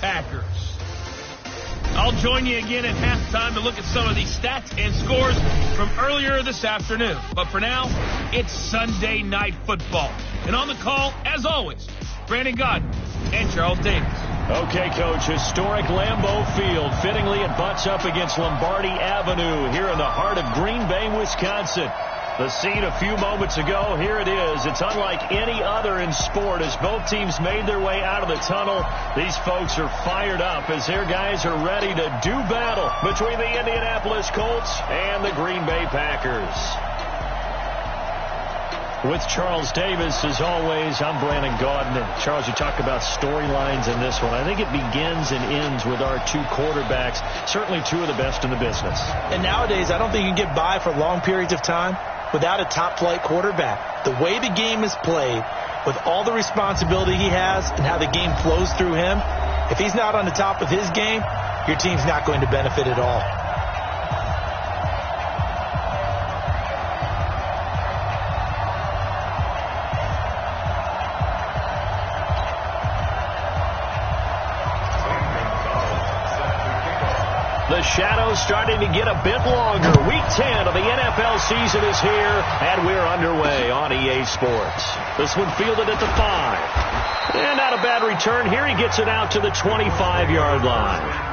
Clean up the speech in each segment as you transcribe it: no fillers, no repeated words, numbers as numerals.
Packers. I'll join you again at halftime to look at some of these stats and scores from earlier this afternoon. But for now, it's Sunday Night Football. And on the call, as always, Brandon Godden and Charles Davis. Okay, Coach, historic Lambeau Field. Fittingly, it butts up against Lombardi Avenue here in the heart of Green Bay, Wisconsin. The scene a few moments ago, here it is. It's unlike any other in sport as both teams made their way out of the tunnel. These folks are fired up as their guys are ready to do battle between the Indianapolis Colts and the Green Bay Packers. With Charles Davis, as always, I'm Brandon Godden. And Charles, you talk about storylines in this one. I think it begins and ends with our two quarterbacks, certainly two of the best in the business. And nowadays, I don't think you can get by for long periods of time without a top-flight quarterback. The way the game is played, with all the responsibility he has and how the game flows through him, if he's not on the top of his game, your team's not going to benefit at all. The shadow's starting to get a bit longer. Week 10 of the NFL season is here, and we're underway on EA Sports. This one fielded at the 5. And not a bad return here. He gets it out to the 25-yard line.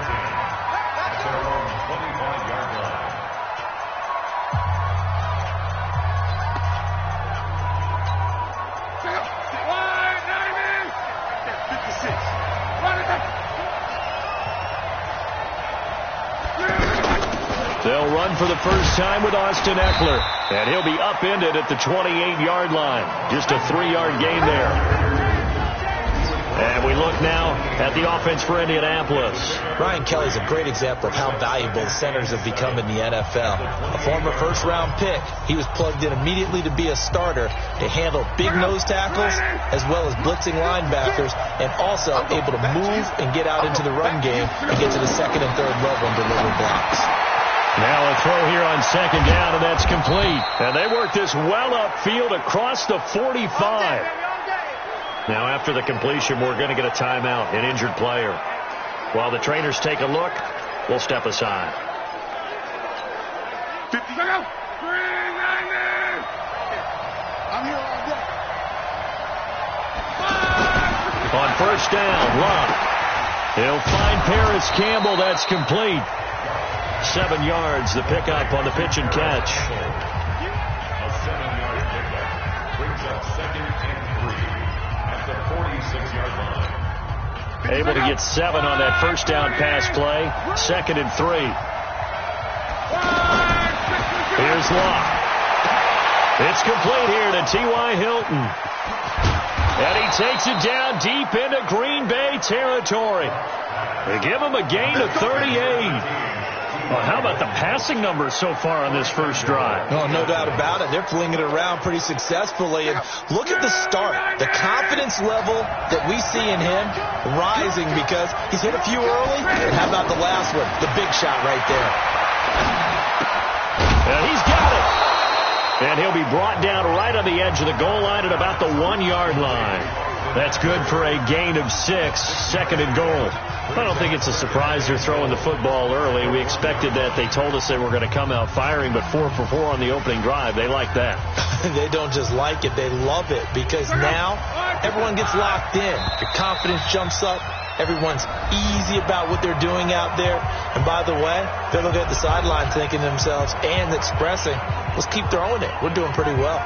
They'll run for the first time with Austin Eckler, and he'll be upended at the 28-yard line. Just a 3-yard gain there. And we look now at the offense for Indianapolis. Ryan Kelly's a great example of how valuable the centers have become in the NFL. A former first-round pick, he was plugged in immediately to be a starter to handle big nose tackles as well as blitzing linebackers, and also able to move and get out into the run game and get to the second and third level and deliver blocks. Now a throw here on second down, and that's complete. And they work this well upfield across the 45. Now after the completion, we're going to get a timeout, an injured player. While the trainers take a look, we'll step aside. On first down, Love. He'll find Paris Campbell. That's complete. 7 yards, the pickup on the pitch and catch. A 7-yard pickup brings up 2nd and 3 at the 46-yard line. Able to get 7 on that first down pass play. 2nd and 3. Here's Locke. It's complete here to T.Y. Hilton. And he takes it down deep into Green Bay territory. They give him a gain of 38. Well, how about the passing numbers so far on this first drive? Oh, no doubt about it. They're flinging it around pretty successfully. And look at the start. The confidence level that we see in him rising because he's hit a few early. And how about the last one? The big shot right there. And he's got it. And he'll be brought down right on the edge of the goal line at about the 1-yard line. That's good for a gain of 6, 2nd and goal. I don't think it's a surprise they're throwing the football early. We expected that. They told us they were going to come out firing, but 4 for 4 on the opening drive. They like that. They don't just like it. They love it because now everyone gets locked in. Your confidence jumps up. Everyone's easy about what they're doing out there. And by the way, they're looking at the sideline thinking to themselves and expressing, let's keep throwing it. We're doing pretty well.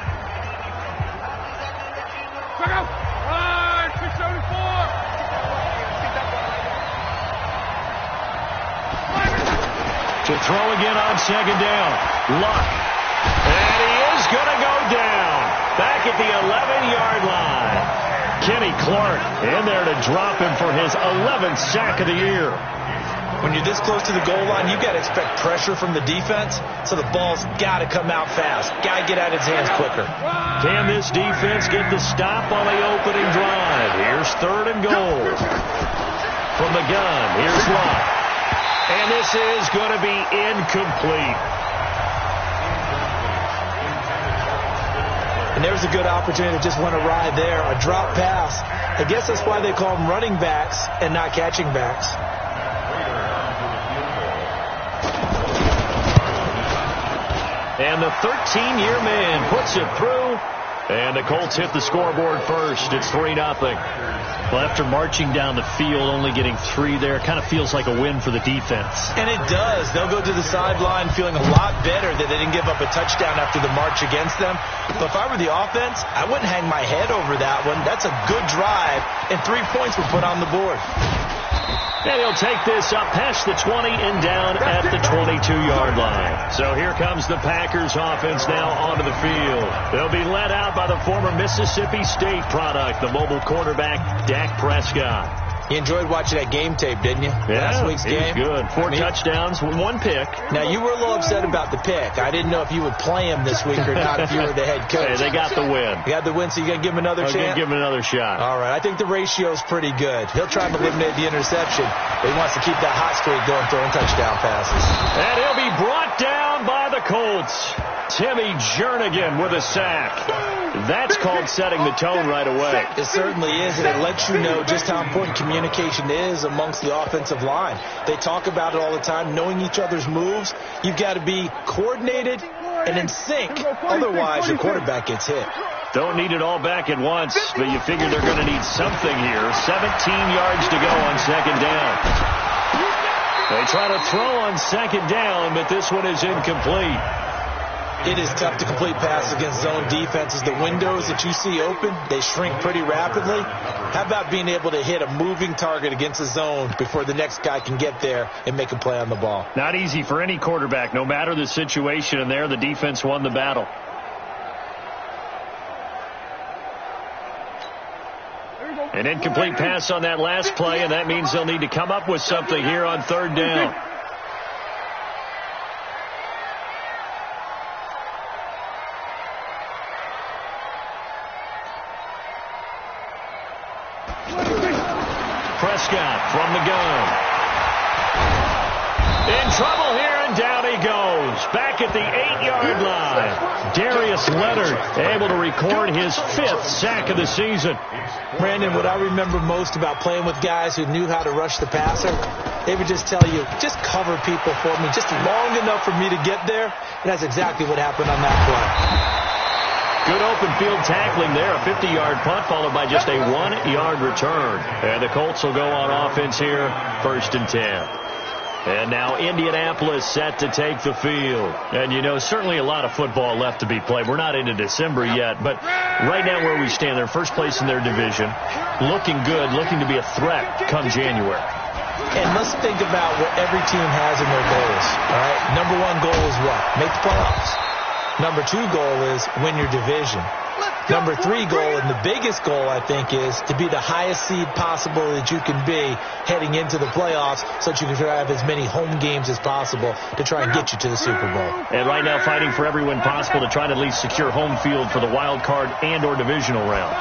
To throw again on second down. Luck. And he is going to go down. Back at the 11-yard line. Kenny Clark in there to drop him for his 11th sack of the year. When you're this close to the goal line, you've got to expect pressure from the defense, so the ball's got to come out fast. Got to get out of his hands quicker. Can this defense get the stop on the opening drive? Here's 3rd and goal. From the gun, here's Luck. And this is going to be incomplete. And there was a good opportunity that just went awry there. A drop pass. I guess that's why they call them running backs and not catching backs. And the 13-year man puts it through. And the Colts hit the scoreboard first. It's 3-0. Well, after marching down the field, only getting 3 there, kind of feels like a win for the defense. And it does. They'll go to the sideline feeling a lot better that they didn't give up a touchdown after the march against them. But if I were the offense, I wouldn't hang my head over that one. That's a good drive, and 3 points were put on the board. And he'll take this up past the 20 and down at the 22-yard line. So here comes the Packers offense now onto the field. They'll be led out by the former Mississippi State product, the mobile quarterback, Dak Prescott. You enjoyed watching that game tape, didn't you? Yeah, last week's game. It was good. 4 touchdowns, 1 pick. Now, you were a little upset about the pick. I didn't know if you would play him this week or not if you were the head coach. Hey, they got the win. You got the win, so you're going to give him another chance? I'm going to give him another shot. All right. I think the ratio's pretty good. He'll try to eliminate the interception, but he wants to keep that hot streak going, throwing touchdown passes. And he'll be brought down by the Colts. Timmy Jernigan with a sack. That's called setting the tone right away. It certainly is, and it lets you know just how important communication is amongst the offensive line. They talk about it all the time, knowing each other's moves. You've got to be coordinated and in sync. Otherwise, your quarterback gets hit. Don't need it all back at once, but you figure they're going to need something here. 17 yards to go on second down. They try to throw on second down, but this one is incomplete. It is tough to complete passes against zone defenses. The windows that you see open, they shrink pretty rapidly. How about being able to hit a moving target against a zone before the next guy can get there and make a play on the ball? Not easy for any quarterback, no matter the situation, and there the defense won the battle. An incomplete pass on that last play, and that means they'll need to come up with something here on third down. Prescott from the gun. In trouble here, and down he goes. Back at the 8-yard line. Darius Leonard able to record his 5th sack of the season. Brandon, what I remember most about playing with guys who knew how to rush the passer, they would just tell you, just cover people for me, just long enough for me to get there. And that's exactly what happened on that play. Good open field tackling there. A 50-yard punt followed by just a 1-yard return. And the Colts will go on offense here, 1st and 10. And now Indianapolis set to take the field. And, you know, certainly a lot of football left to be played. We're not into December yet, but right now where we stand, they're first place in their division, looking good, looking to be a threat come January. And let's think about what every team has in their goals. All right, number 1 goal is what? Make the playoffs. Number 2 goal is win your division. Number 3 goal, and the biggest goal, I think, is to be the highest seed possible that you can be heading into the playoffs so that you can have as many home games as possible to try and get you to the Super Bowl. And right now fighting for every win possible to try to at least secure home field for the wild card and or divisional round.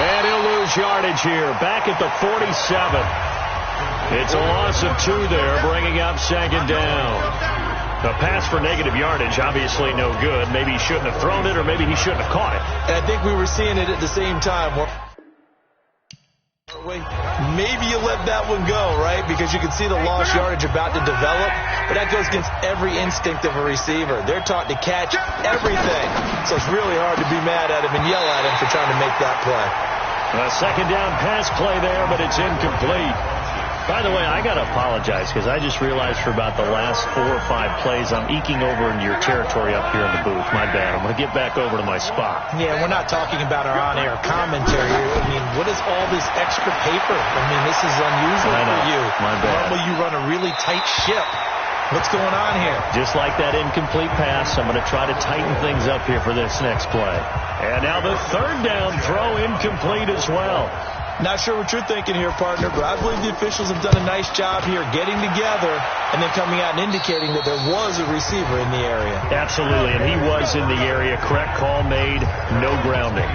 And he'll lose yardage here. Back at the 47. It's a loss of 2 there, bringing up second down. The pass for negative yardage, obviously no good. Maybe he shouldn't have thrown it, or maybe he shouldn't have caught it. And I think we were seeing it at the same time. Maybe you let that one go, right? Because you can see the lost yardage about to develop. But that goes against every instinct of a receiver. They're taught to catch everything. So it's really hard to be mad at him and yell at him for trying to make that play. A second down pass play there, but it's incomplete. By the way, I got to apologize because I just realized for about the last 4 or 5 plays, I'm eking over into your territory up here in the booth. My bad. I'm going to get back over to my spot. Yeah, we're not talking about our on-air commentary. I mean, what is all this extra paper? I mean, this is unusual for you. My bad. Normally you run a really tight ship. What's going on here? Just like that incomplete pass, I'm going to try to tighten things up here for this next play. And now the third down throw incomplete as well. Not sure what you're thinking here, partner, but I believe the officials have done a nice job here getting together and then coming out and indicating that there was a receiver in the area. Absolutely, and he was in the area. Correct call made, no grounding.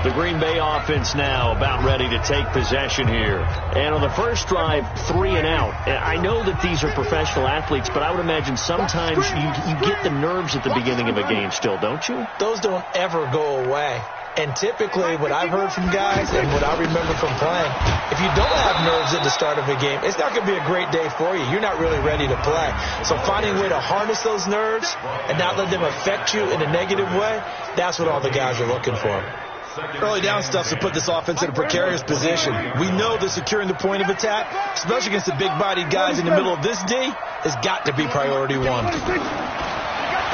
The Green Bay offense now about ready to take possession here. And on the first drive, 3 and out. I know that these are professional athletes, but I would imagine sometimes you get the nerves at the beginning of a game still, don't you? Those don't ever go away. And typically what I've heard from guys and what I remember from playing, if you don't have nerves at the start of a game, it's not going to be a great day for you. You're not really ready to play. So finding a way to harness those nerves and not let them affect you in a negative way, that's what all the guys are looking for. Early down stuff to put this offense in a precarious position. We know that securing the point of attack, especially against the big-bodied guys in the middle of this D, has got to be priority one.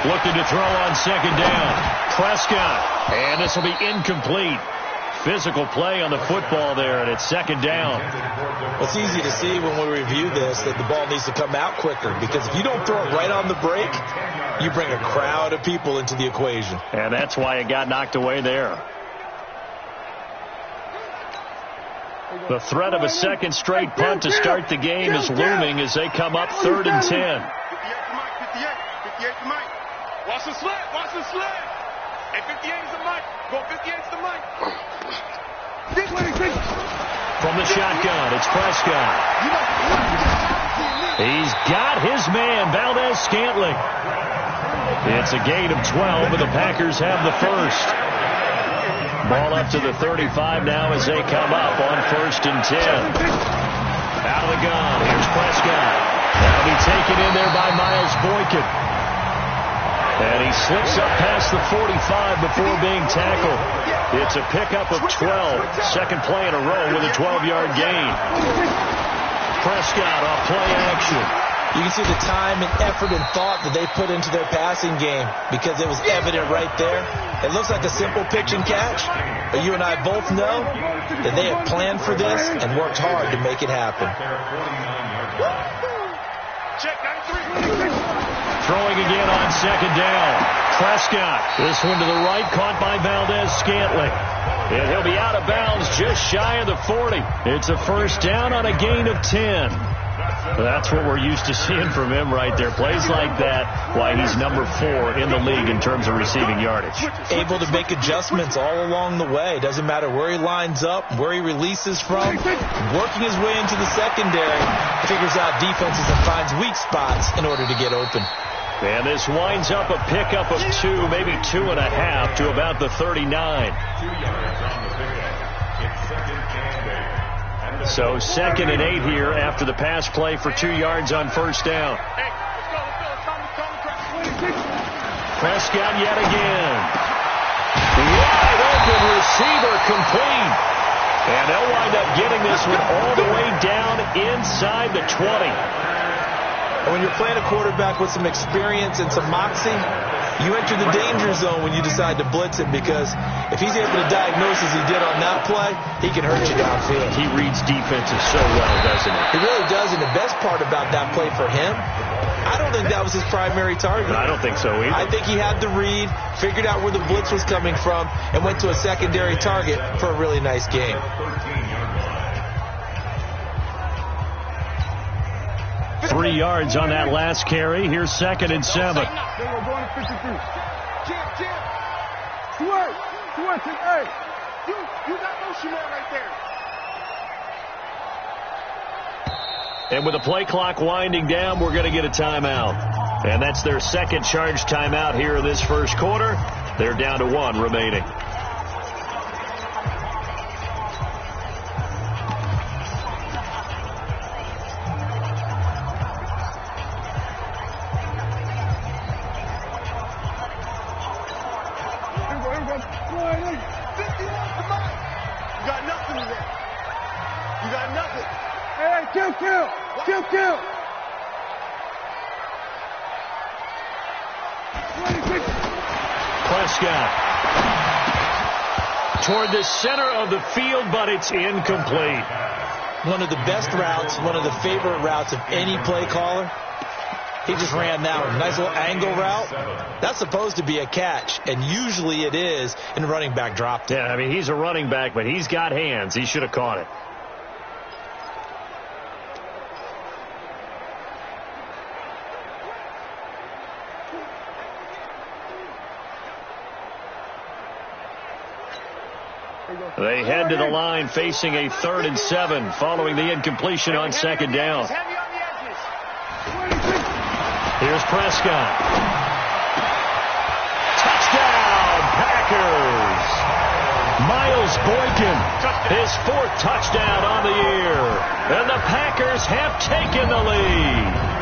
Looking to throw on second down. Prescott. And this will be incomplete. Physical play on the football there, and it's second down. It's easy to see when we review this that the ball needs to come out quicker, because if you don't throw it right on the break, you bring a crowd of people into the equation. And that's why it got knocked away there. The threat of a second straight punt to start the game is looming as they come up 3rd and 10. 58 to Mike. Watch the slant. Watch the slant. And 58 is the Mike. Go 58 is the Mike. From the shotgun, it's Prescott. He's got his man, Valdez-Scantling. It's a gain of 12, and the Packers have the first. Ball up to the 35 now as they come up on 1st and 10. Out of the gun. Here's Prescott. That'll be taken in there by Miles Boykin. And he slips up past the 45 before being tackled. It's a pickup of 12. Second play in a row with a 12-yard gain. Prescott off play action. You can see the time and effort and thought that they put into their passing game, because it was evident right there. It looks like a simple pitch and catch, but you and I both know that they have planned for this and worked hard to make it happen. Throwing again on second down. Prescott. This one to the right, caught by Valdez-Scantling. And he'll be out of bounds just shy of the 40. It's a first down on a gain of 10. That's what we're used to seeing from him right there. Plays like that, why he's number 4 in the league in terms of receiving yardage. Able to make adjustments all along the way. Doesn't matter where he lines up, where he releases from. Working his way into the secondary, figures out defenses and finds weak spots in order to get open. And this winds up a pickup of 2, maybe 2.5 to about the 39. 2 yards on the pickup. It's second and 8. So 2nd and 8 here after the pass play for 2 yards on first down. Prescott yet again. Wide open receiver complete. And they'll wind up getting this one all the way down inside the 20. And when you're playing a quarterback with some experience and some moxie, you enter the danger zone when you decide to blitz him, because if he's able to diagnose as he did on that play, he can hurt you downfield. He reads defenses so well, doesn't he? He really does, and the best part about that play for him, I don't think that was his primary target. I don't think so either. I think he had the read, figured out where the blitz was coming from, and went to a secondary target for a really nice game. 3 yards on that last carry. Here's 2nd and 7. They were going to 53. Champ. Hey, you got motion man right there. And with the play clock winding down, we're going to get a timeout. And that's their second charge timeout here in this first quarter. They're down to 1 remaining. Kill. Prescott toward the center of the field, but it's incomplete. One of the best routes, one of the favorite routes of any play caller. He just ran that one. Nice little angle route. That's supposed to be a catch, and usually it is, and the running back dropped it. Yeah, I mean, he's a running back, but he's got hands. He should have caught it. They head to the line facing a 3rd and 7 following the incompletion on 2nd down. Here's Prescott. Touchdown, Packers. Miles Boykin, his 4th touchdown on the year. And the Packers have taken the lead.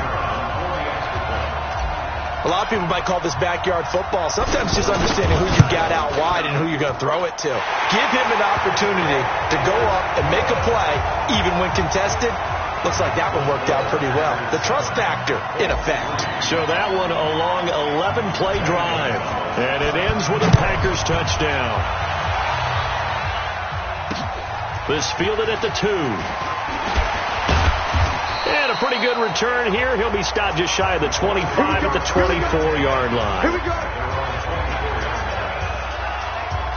A lot of people might call this backyard football. Sometimes just understanding who you got out wide and who you're going to throw it to. Give him an opportunity to go up and make a play, even when contested. Looks like that one worked out pretty well. The trust factor in effect. So that one a long 11-play drive. And it ends with a Packers touchdown. This fielded at the 2. And a pretty good return here. He'll be stopped just shy of the 25 at the 24-yard line. Here we go.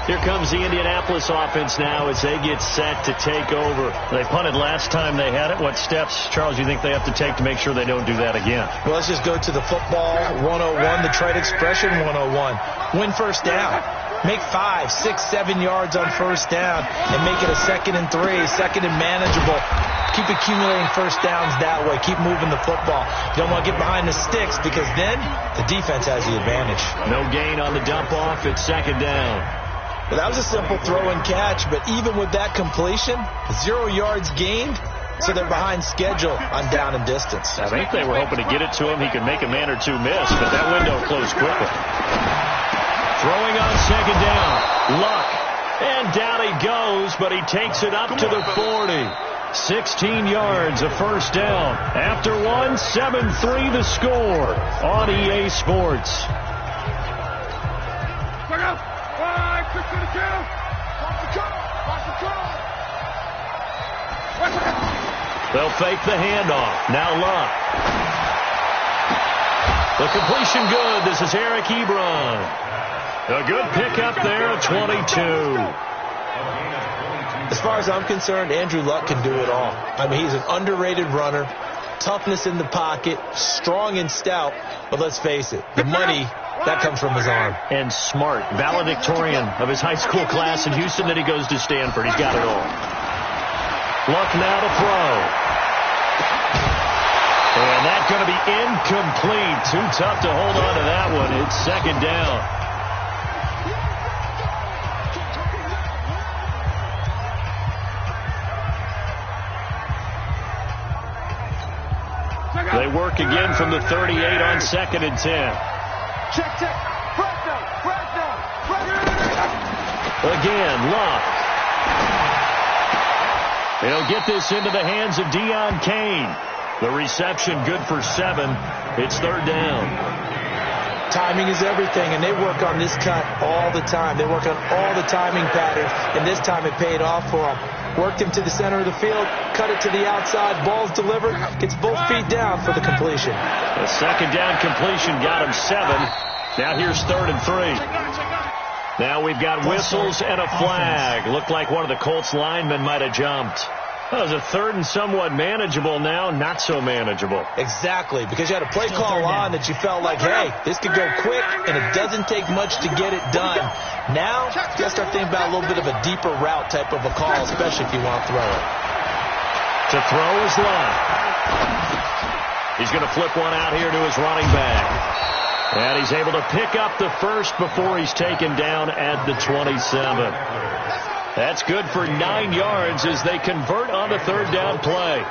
Here comes the Indianapolis offense now as they get set to take over. They punted last time they had it. What steps, Charles, do you think they have to take to make sure they don't do that again? Well, let's just go to the football 101, the trade expression 101. Win first down. Make 5, 6, 7 yards on first down and make it a 2nd and 3, 2nd and manageable. Keep accumulating first downs that way. Keep moving the football. You don't want to get behind the sticks because then the defense has the advantage. No gain on the dump off. It's 2nd down. Well, that was a simple throw and catch, but even with that completion, 0 yards gained, so they're behind schedule on down and distance. I think they were hoping to get it to him. He could make a man or two miss, but that window closed quickly. Throwing on 2nd down. Luck. And down he goes, but he takes it up to the 40. 16 yards, a first down. After one, 7-3 the score on EA Sports. Look out. Quick to the kill. Watch the call. Watch the call. Watch it. They'll fake the handoff. Now Luck. The completion good. This is Eric Ebron. A good pickup there at 22. As far as I'm concerned, Andrew Luck can do it all. I mean, he's an underrated runner, toughness in the pocket, strong and stout, but let's face it, the money, that comes from his arm. And smart, valedictorian of his high school class in Houston, then he goes to Stanford. He's got it all. Luck now to throw. And that's going to be incomplete. Too tough to hold on to that one. It's 2nd down. They work again from the 38 on 2nd and 10. Check. Press down. Again, Luck. He'll get this into the hands of Deion Kane. The reception good for 7. It's 3rd down. Timing is everything, and they work on this cut all the time. They work on all the timing patterns, and this time it paid off for them. Worked him to the center of the field, cut it to the outside, ball's delivered, gets both feet down for the completion. The 2nd down completion got him 7. Now here's 3rd and 3. Now we've got whistles and a flag. Looked like one of the Colts linemen might have jumped. That was a 3rd and somewhat manageable, now not so manageable. Exactly, because you had a play call on that you felt like, hey, this could go quick, and it doesn't take much to get it done. Now, you got to start thinking about a little bit of a deeper route type of a call, especially if you want to throw it. To throw is Luck. He's going to flip one out here to his running back. And he's able to pick up the first before he's taken down at the 27. That's good for 9 yards as they convert on the 3rd down play.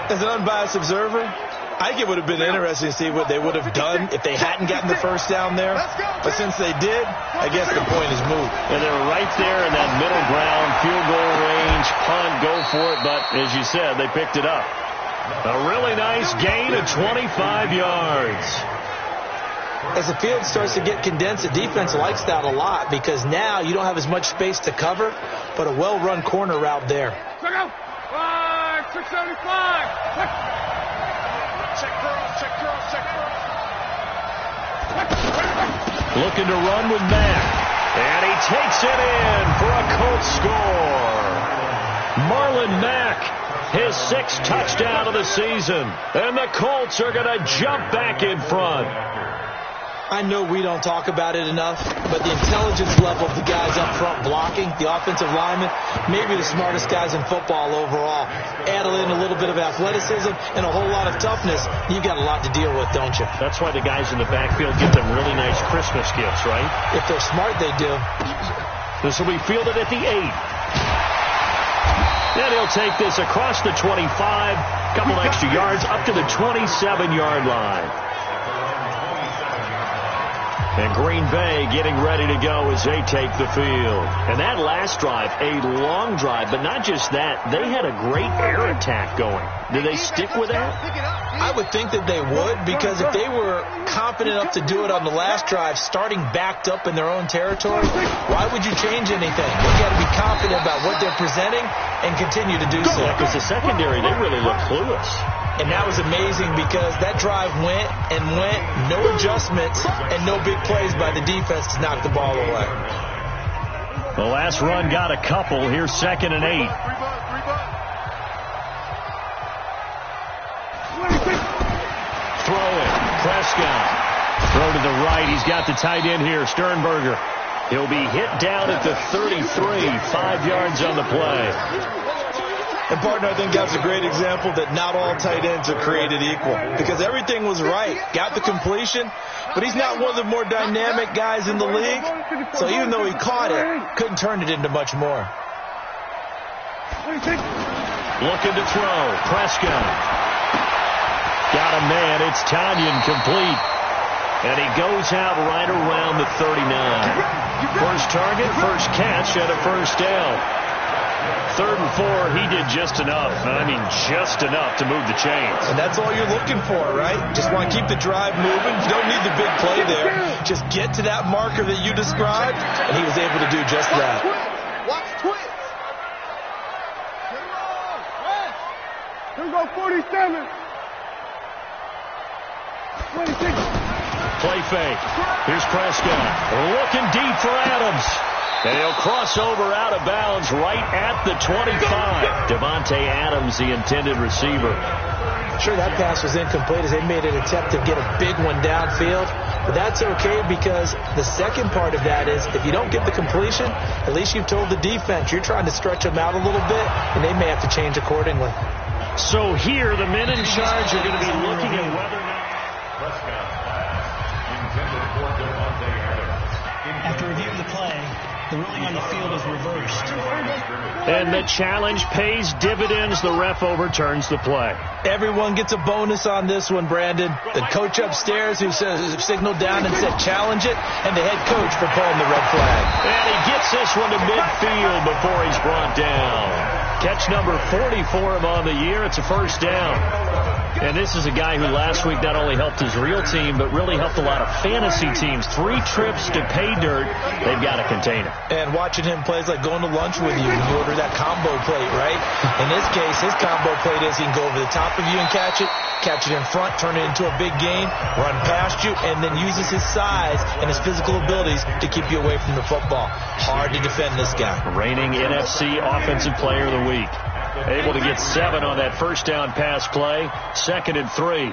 As an unbiased observer, I think it would have been interesting to see what they would have done if they hadn't gotten the first down there. But since they did, I guess the point is moot. And they're right there in that middle ground, field goal range, punt, go for it. But as you said, they picked it up. A really nice gain of 25 yards. As the field starts to get condensed, the defense likes that a lot because now you don't have as much space to cover, but a well-run corner route there. Check out. 675. Looking to run with Mack. And he takes it in for a Colts score. Marlon Mack, his 6th touchdown of the season. And the Colts are going to jump back in front. I know we don't talk about it enough, but the intelligence level of the guys up front blocking, the offensive linemen, maybe the smartest guys in football overall. Add in a little bit of athleticism and a whole lot of toughness, you've got a lot to deal with, don't you? That's why the guys in the backfield get them really nice Christmas gifts, right? If they're smart, they do. This will be fielded at the 8. Then he'll take this across the 25, couple extra yards up to the 27-yard line. And Green Bay getting ready to go as they take the field. And that last drive, a long drive, but not just that. They had a great air attack going. Did they stick with that? I would think that they would, because if they were confident enough to do it on the last drive, starting backed up in their own territory, why would you change anything? They've got to be confident about what they're presenting and continue to do so. Because the secondary, they really look clueless. And that was amazing because that drive went and went, no adjustments, and no big plays by the defense to knock the ball away. The last run got a couple. Here's 2nd and 8. Throw it. Prescott. Throw to the right. He's got the tight end here, Sternberger. He'll be hit down at the 33, 5 yards on the play. And, partner, I think that's a great example that not all tight ends are created equal, because everything was right. Got the completion, but he's not one of the more dynamic guys in the league. So even though he caught it, couldn't turn it into much more. Looking to throw. Prescott. Got a man. It's Tanyan, complete. And he goes out right around the 39. First target, first catch, and a first down. 3rd and 4, he did just enough. I mean, just enough to move the chains. And that's all you're looking for, right? Just want to keep the drive moving. You don't need the big play there. Just get to that marker that you described, and he was able to do just that. Watch twitch. Here we go, 47. 26. Play fake. Here's Prescott. Looking deep for Adams. And he'll cross over out of bounds right at the 25. Devontae Adams, the intended receiver. Sure, that pass was incomplete as they made an attempt to get a big one downfield. But that's okay, because the second part of that is if you don't get the completion, at least you've told the defense you're trying to stretch them out a little bit, and they may have to change accordingly. So here, the men in charge are going to be looking at whether or not... After reviewing the play, the ruling on the field is reversed. And the challenge pays dividends. The ref overturns the play. Everyone gets a bonus on this one, Brandon. The coach upstairs who signaled down and said challenge it, and the head coach for pulling the red flag. And he gets this one to midfield before he's brought down. Catch number 40 for him on the year. It's a first down. And this is a guy who last week not only helped his real team, but really helped a lot of fantasy teams. 3 trips to pay dirt. They've got to contain him. And watching him play is like going to lunch with you when you order that combo plate, right? In this case, his combo plate is he can go over the top of you and catch it in front, turn it into a big game, run past you, and then uses his size and his physical abilities to keep you away from the football. Hard to defend this guy. Reigning NFC Offensive Player of the Week. Able to get 7 on that first down pass play. 2nd and 3.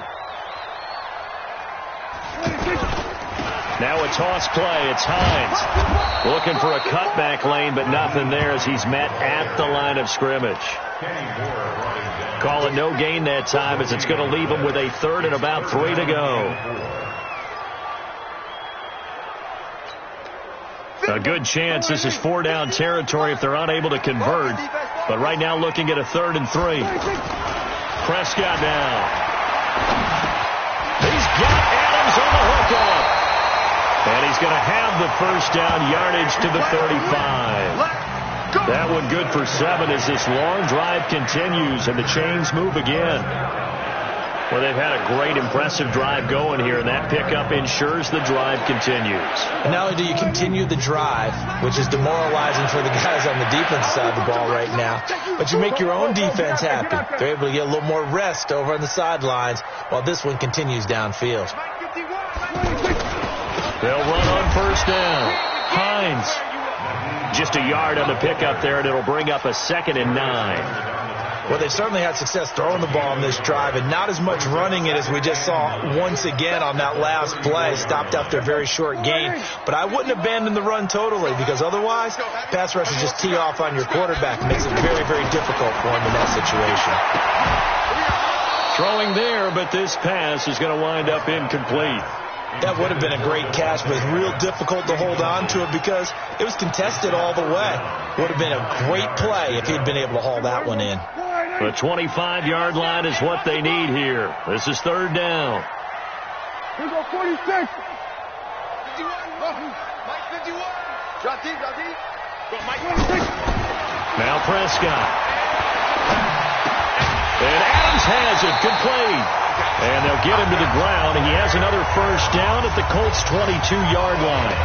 Now a toss play. It's Hines looking for a cutback lane, but nothing there as he's met at the line of scrimmage. Call it no gain that time as it's going to leave him with a 3rd and about 3 to go. A good chance this is 4-down territory if they're unable to convert. But right now looking at a 3rd and 3. Prescott now. He's got Adams on the hookup. And he's going to have the first down yardage to the 35. That one good for 7 as this long drive continues and the chains move again. Well, they've had a great, impressive drive going here, and that pickup ensures the drive continues. And not only do you continue the drive, which is demoralizing for the guys on the defense side of the ball right now, but you make your own defense happy. They're able to get a little more rest over on the sidelines while this one continues downfield. They'll run on first down. Hines. Just a yard on the pickup there, and it'll bring up a 2nd and 9. Well, they've certainly had success throwing the ball on this drive, and not as much running it as we just saw once again on that last play. Stopped after a very short gain. But I wouldn't abandon the run totally, because otherwise, pass rushers just tee off on your quarterback and makes it very, very difficult for him in that situation. Throwing there, but this pass is going to wind up incomplete. That would have been a great catch, but it's real difficult to hold on to it because it was contested all the way. Would have been a great play if he'd been able to haul that one in. The 25-yard line is what they need here. This is third down. Here go 46. 51. Mike 51. Drop deep. Go Mike 46. Now Prescott. And Adams has it. Good play. And they'll get him to the ground. He has another first down at the Colts' 22-yard line.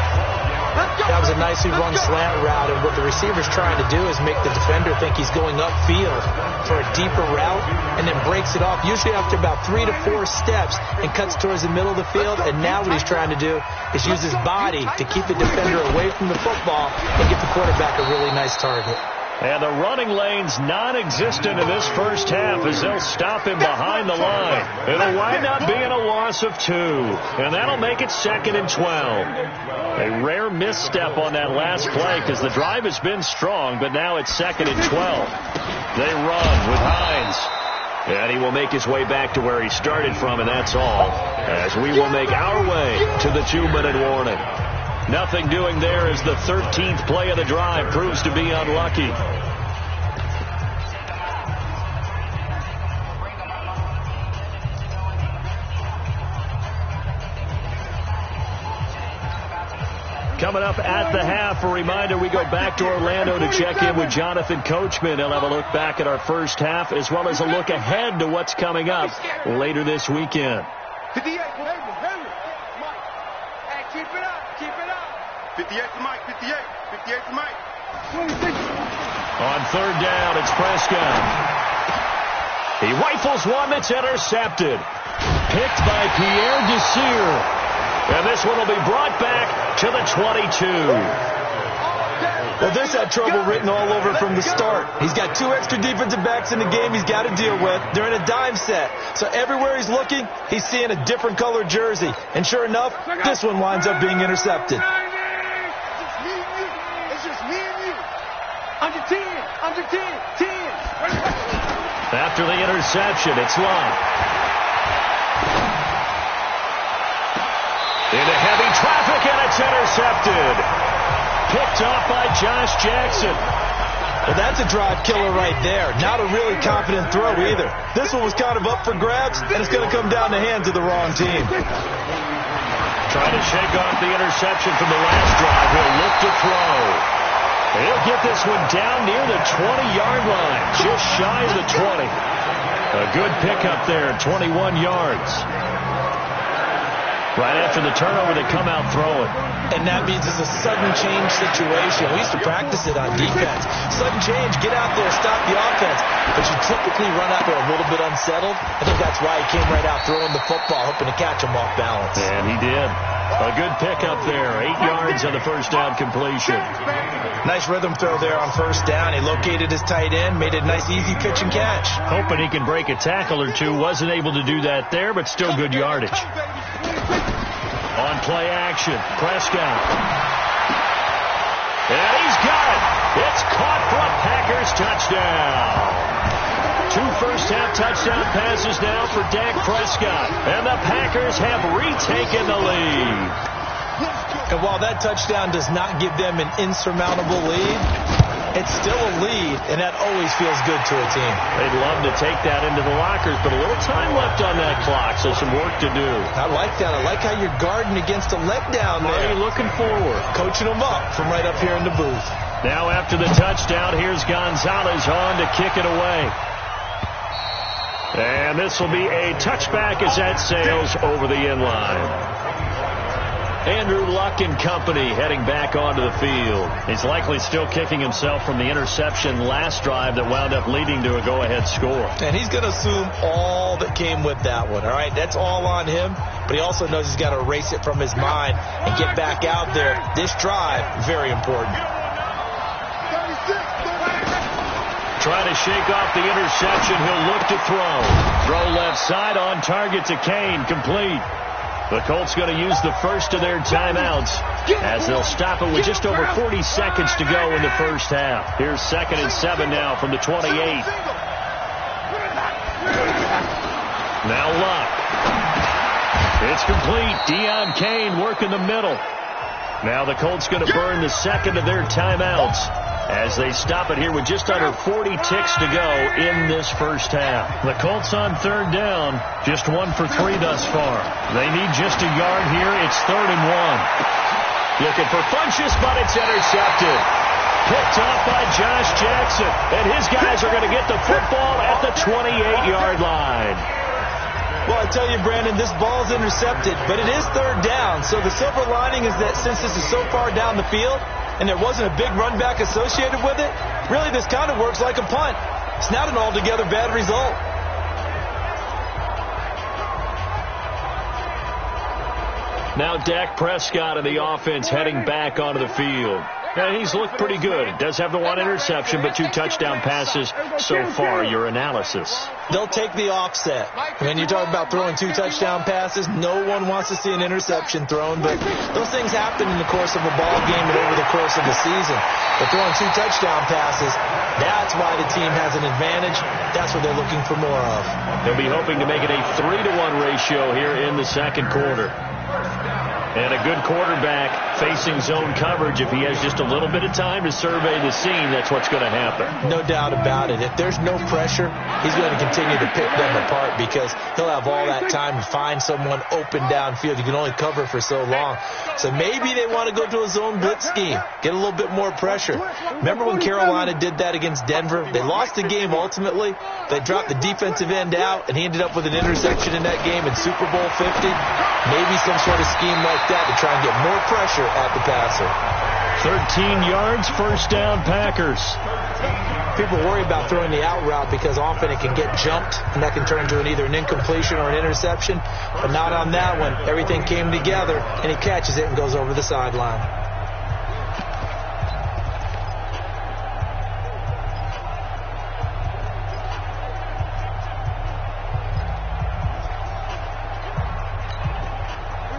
That was a nicely run slant route, and what the receiver's trying to do is make the defender think he's going upfield for a deeper route and then breaks it off, usually after about 3 to 4 steps, and cuts towards the middle of the field. And now what he's trying to do is use his body to keep the defender away from the football and get the quarterback a really nice target. And the running lane's non-existent in this first half as they'll stop him behind the line. It'll wind up being a loss of 2. And that'll make it 2nd and 12. A rare misstep on that last play because the drive has been strong, but now it's 2nd and 12. They run with Hines. And he will make his way back to where he started from, and that's all. As we will make our way to the 2-minute warning. Nothing doing there as the 13th play of the drive proves to be unlucky. Coming up at the half, a reminder, we go back to Orlando to check in with Jonathan Coachman. He'll have a look back at our first half as well as a look ahead to what's coming up later this weekend. 58 to Mike. 58 to Mike. 26. On third down, it's Prescott. He rifles one that's intercepted. Picked by Pierre Desir. And this one will be brought back to the 22. Well, this had trouble written all over from the start. He's got 2 extra defensive backs in the game he's got to deal with. They're in a dime set. So everywhere he's looking, he's seeing a different color jersey. And sure enough, this one winds up being intercepted. Under 10. After the interception, it's Love. Into heavy traffic, and it's intercepted. Picked off by Josh Jackson. Well, that's a drive killer right there. Not a really confident throw either. This one was kind of up for grabs, and it's going to come down the hands of the wrong team. Trying to shake off the interception from the last drive. He'll look to throw. He'll get this one down near the 20-yard line, just shy of the 20. A good pickup there, 21 yards. Right after the turnover, they come out throwing. And that means it's a sudden change situation. We used to practice it on defense. Sudden change, get out there, stop the offense. But you typically run out there a little bit unsettled. I think that's why he came right out throwing the football, hoping to catch him off balance. And he did. A good pickup there. 8 yards on the first down completion. Nice rhythm throw there on first down. He located his tight end, made a nice easy pitch and catch. Hoping he can break a tackle or two. Wasn't able to do that there, but still good yardage. On play action, Prescott. And he's got it. It's caught for a Packers touchdown. 2 first-half touchdown passes now for Dak Prescott. And the Packers have retaken the lead. And while that touchdown does not give them an insurmountable lead, it's still a lead, and that always feels good to a team. They'd love to take that into the lockers, but a little time left on that clock, so some work to do. I like that. I like how you're guarding against a letdown there. Are you looking forward? Coaching them up from right up here in the booth. Now after the touchdown, here's Gonzalez on to kick it away. And this will be a touchback as that sails over the end line. Andrew Luck and company heading back onto the field. He's likely still kicking himself from the interception last drive that wound up leading to a go-ahead score. And he's going to assume all that came with that one, all right? That's all on him, but he also knows he's got to erase it from his mind and get back out there. This drive, very important. Trying to shake off the interception. He'll look to throw. Throw left side on target to Kane. Complete. The Colts going to use the first of their timeouts as they'll stop it with just over 40 seconds to go in the first half. Here's 2nd and 7 now from the 28. Now Luck. It's complete. Deion Kane working the middle. Now the Colts going to burn the second of their timeouts as they stop it here with just under 40 ticks to go in this first half. The Colts on 3rd down, just 1 for 3 thus far. They need just a yard here. It's 3rd and 1. Looking for Funchess, but it's intercepted. Picked off by Josh Jackson, and his guys are going to get the football at the 28-yard line. Well, I tell you, Brandon, this ball's intercepted, but it is 3rd down. So the silver lining is that since this is so far down the field, and there wasn't a big run back associated with it, really this kind of works like a punt. It's not an altogether bad result. Now Dak Prescott of the offense heading back onto the field. Now, he's looked pretty good. Does have the 1 interception, but 2 touchdown passes so far. Your analysis? They'll take the offset. When you talk about throwing 2 touchdown passes, no one wants to see an interception thrown, but those things happen in the course of a ball game and over the course of the season. But throwing 2 touchdown passes, that's why the team has an advantage. That's what they're looking for more of. They'll be hoping to make it a 3-to-1 ratio here in the second quarter. And a good quarterback facing zone coverage. If he has just a little bit of time to survey the scene, that's what's going to happen. No doubt about it. If there's no pressure, he's going to continue to pick them apart because he'll have all that time to find someone open downfield. You can only cover for so long. So maybe they want to go to a zone blitz scheme, get a little bit more pressure. Remember when Carolina did that against Denver? They lost the game ultimately. They dropped the defensive end out, and he ended up with an interception in that game in Super Bowl 50. Maybe some sort of scheme like that to try and get more pressure at the passer. 13 yards, first down, Packers. People worry about throwing the out route because often it can get jumped, and that can turn into either an incompletion or an interception. But not on that one. Everything came together, and he catches it and goes over the sideline.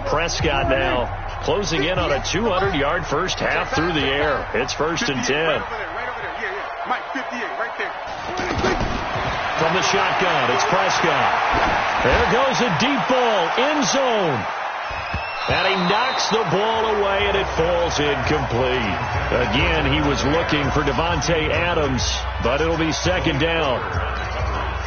Prescott now closing in on a 200-yard first half through the air. It's 1st and 10. Right over there. Yeah. Mike, 58, right there. From the shotgun, it's Prescott. There goes a deep ball, end zone. And he knocks the ball away, and it falls incomplete. Again, he was looking for Devontae Adams, but it'll be 2nd down.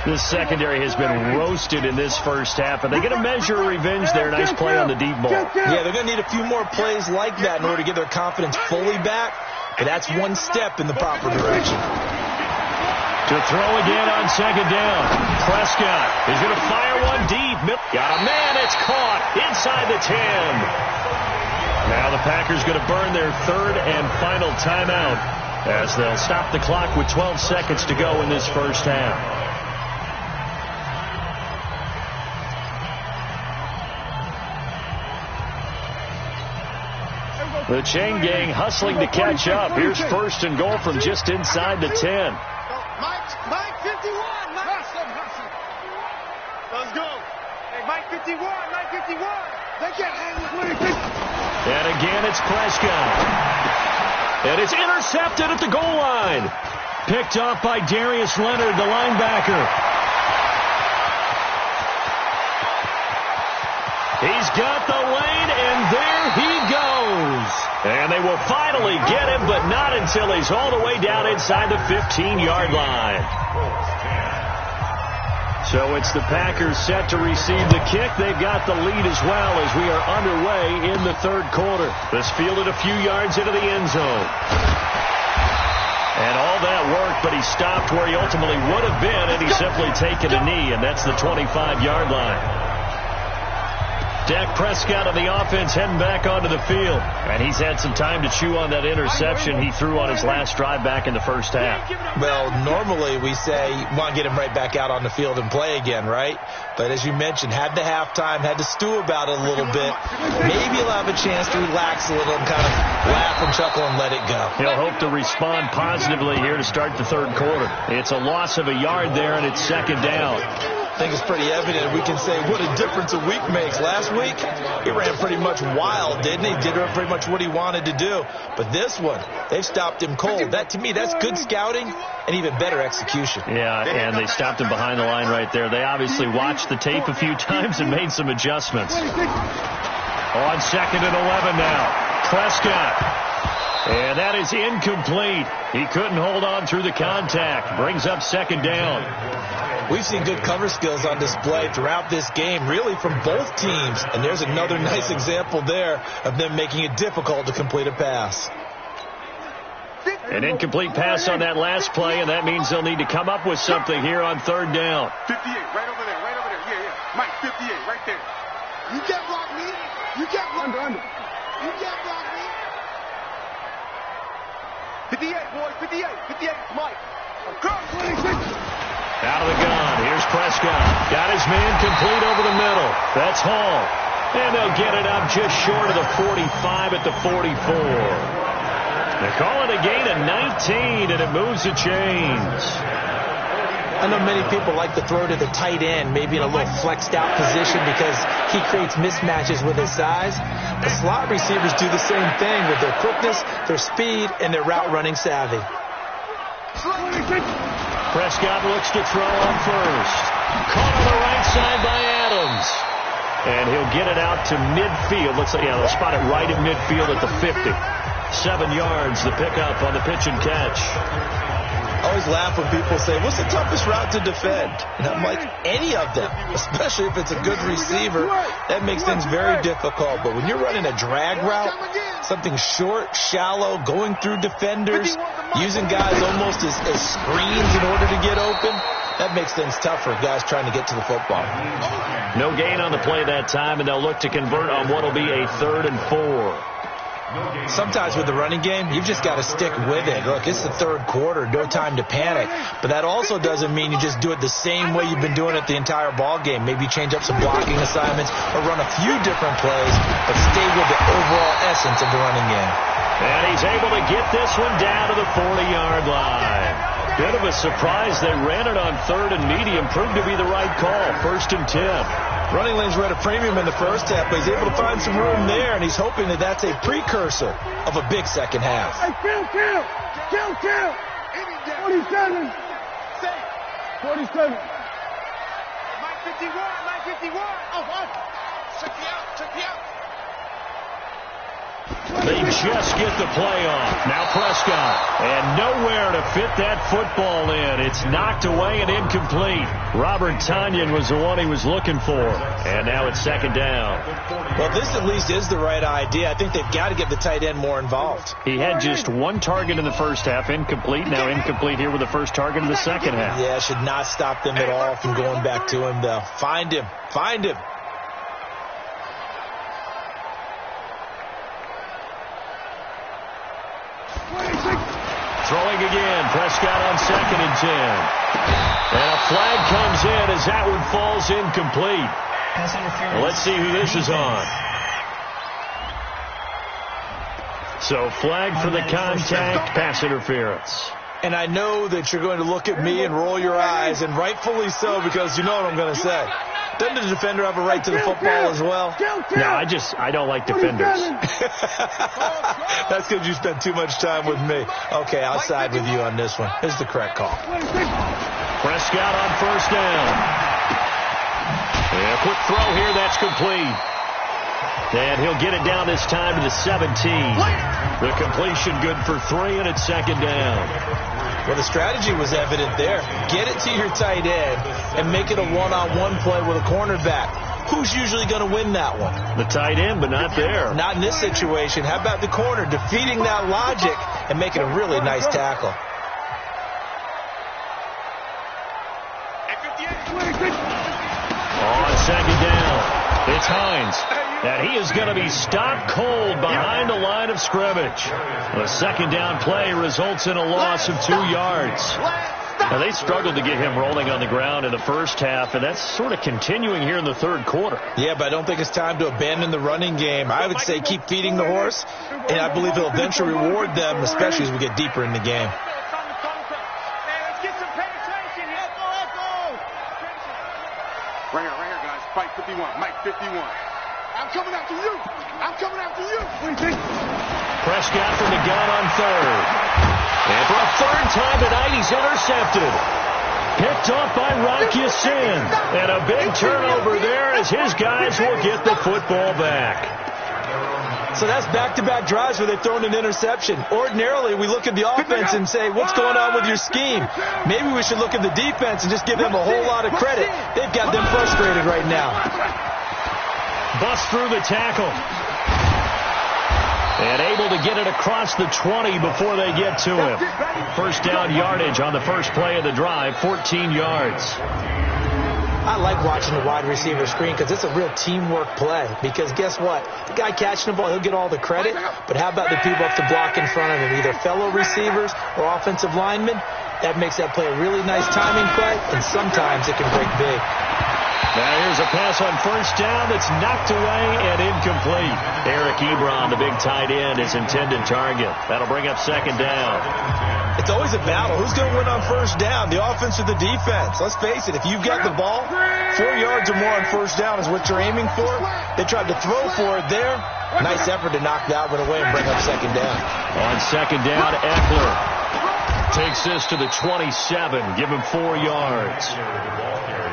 This secondary has been roasted in this first half, and they're going to measure revenge there. Nice play on the deep ball. Yeah, they're going to need a few more plays like that in order to get their confidence fully back, but that's one step in the proper direction. To throw again on 2nd down. Prescott is going to fire one deep. Got a man. It's caught inside the 10. Now the Packers going to burn their 3rd and final timeout as they'll stop the clock with 12 seconds to go in this first half. The chain gang hustling to catch up. Here's 1st and goal from just inside the 10. Mike 51. Let's go. Hey, Mike 51. They can't handle it. And again, it's Prescott. And it's intercepted at the goal line. Picked off by Darius Leonard, the linebacker. He's got the lane, and there he goes. And they will finally get him, but not until he's all the way down inside the 15-yard line. So it's the Packers set to receive the kick. They've got the lead as well as we are underway in the 3rd quarter. This fielded a few yards into the end zone. And all that worked, but he stopped where he ultimately would have been, and he's simply taken a knee, and that's the 25-yard line. Dak Prescott on the offense heading back onto the field. And he's had some time to chew on that interception he threw on his last drive back in the first half. Well, normally we say you want to get him right back out on the field and play again, right? But as you mentioned, had the halftime, had to stew about it a little bit. Maybe he'll have a chance to relax a little and kind of laugh and chuckle and let it go. He'll hope to respond positively here to start the third quarter. It's a loss of a yard there, and it's second down. I think it's pretty evident. We can say what a difference a week makes. Last week, he ran pretty much wild, didn't he? Did pretty much what he wanted to do. But this one, they've stopped him cold. That, to me, that's good scouting and even better execution. Yeah, and they stopped him behind the line right there. They obviously watched the tape a few times and made some adjustments. On 2nd and 11 now. Prescott. And that is incomplete. He couldn't hold on through the contact. Brings up second down. We've seen good cover skills on display throughout this game, really from both teams. And there's another nice example there of them making it difficult to complete a pass. An incomplete pass on that last play, and that means they'll need to come up with something here on third down. 58, right over there, right over there. Yeah, yeah. Mike, 58, right there. You can't block me. You can't block me. You can't block me. 58, boys, 58, 58, Mike. Come, 26. Out of the gun. Here's Prescott. Got his man complete over the middle. That's Hall. And they'll get it up just short of the 45 at the 44. They call it a gain of 19, and it moves the chains. I know many people like to throw to the tight end, maybe in a little flexed out position because he creates mismatches with his size. The slot receivers do the same thing with their quickness, their speed, and their route running savvy. Prescott looks to throw on first. Caught on the right side by Adams. And he'll get it out to midfield. Looks like, yeah, they'll spot it right at midfield at the 50. 7 yards, the pickup on the pitch and catch. I always laugh when people say, what's the toughest route to defend? And I'm like, any of them, especially if it's a good receiver. That makes things very difficult. But when you're running a drag route, something short, shallow, going through defenders, using guys almost as screens in order to get open, that makes things tough for guys trying to get to the football. No gain on the play that time, and they'll look to convert on what will be a 3rd and 4. Sometimes with the running game, you've just got to stick with it. Look, it's the third quarter, no time to panic. But that also doesn't mean you just do it the same way you've been doing it the entire ball game. Maybe change up some blocking assignments or run a few different plays, but stay with the overall essence of the running game. And he's able to get this one down to the 40-yard line. Bit of a surprise. They ran it on 3rd and medium. Proved to be the right call. 1st and 10. Running lanes were at a premium in the first half, but he's able to find some room there, and he's hoping that that's a precursor of a big second half. Hey, kill. 47. 47. Mike 51. Oh. Check me out. They just get the play off. Now Prescott. And nowhere to fit that football in. It's knocked away and incomplete. Robert Tonyan was the one he was looking for. And now it's second down. Well, this at least is the right idea. I think they've got to get the tight end more involved. He had just 1 target in the first half. Incomplete. Now incomplete here with the first target in the second half. Yeah, should not stop them at all from going back to him, though. Find him. Throwing again. Prescott on 2nd and 10. And a flag comes in as that one falls incomplete. Pass interference. Let's see who this is on. So flag for the contact, pass interference. And I know that you're going to look at me and roll your eyes, and rightfully so, because you know what I'm going to say. Doesn't the defender have a right to the football as well? No, I don't like defenders. That's because you spent too much time with me. Okay, I'll side with you on this one. This is the correct call. Prescott on 1st down. And a quick throw here, that's complete. And he'll get it down this time to the 17. The completion good for 3, and it's second down. Well, the strategy was evident there. Get it to your tight end and make it a one-on-one play with a cornerback. Who's usually going to win that one? The tight end, but not there. Not in this situation. How about the corner defeating that logic and making a really nice tackle? On second down. It's Hines, and he is going to be stopped cold behind the line of scrimmage. The second down play results in a loss of 2 yards. Now, they struggled to get him rolling on the ground in the first half, and that's sort of continuing here in the third quarter. Yeah, but I don't think it's time to abandon the running game. I would say keep feeding the horse, and I believe he'll eventually reward them, especially as we get deeper in the game. Right here, guys. Fight 51. Mike 51. I'm coming after you. I'm coming after you. What do you think? Prescott from the gun on third. And for a third time tonight, he's intercepted. Picked off by Rocky Sin. And a big turnover there as his guys will get the football back. So that's back-to-back drives where they've thrown an interception. Ordinarily, we look at the offense and say, what's going on with your scheme? Maybe we should look at the defense and just give them a whole lot of credit. They've got them frustrated right now. Bust through the tackle. And able to get it across the 20 before they get to him. First down yardage on the first play of the drive, 14 yards. I like watching the wide receiver screen because it's a real teamwork play. Because guess what? The guy catching the ball, he'll get all the credit. But how about the people up the block in front of him, either fellow receivers or offensive linemen? That makes that play a really nice timing play, and sometimes it can break big. Now here's a pass on first down that's knocked away and incomplete. Eric Ebron, the big tight end, is intended target. That'll bring up second down. It's always a battle. Who's going to win on first down, the offense or the defense? Let's face it, if you've got the ball, 4 yards or more on first down is what you're aiming for. They tried to throw for it there. Nice effort to knock that one away and bring up second down. On second down, Eckler takes this to the 27. Give him 4 yards.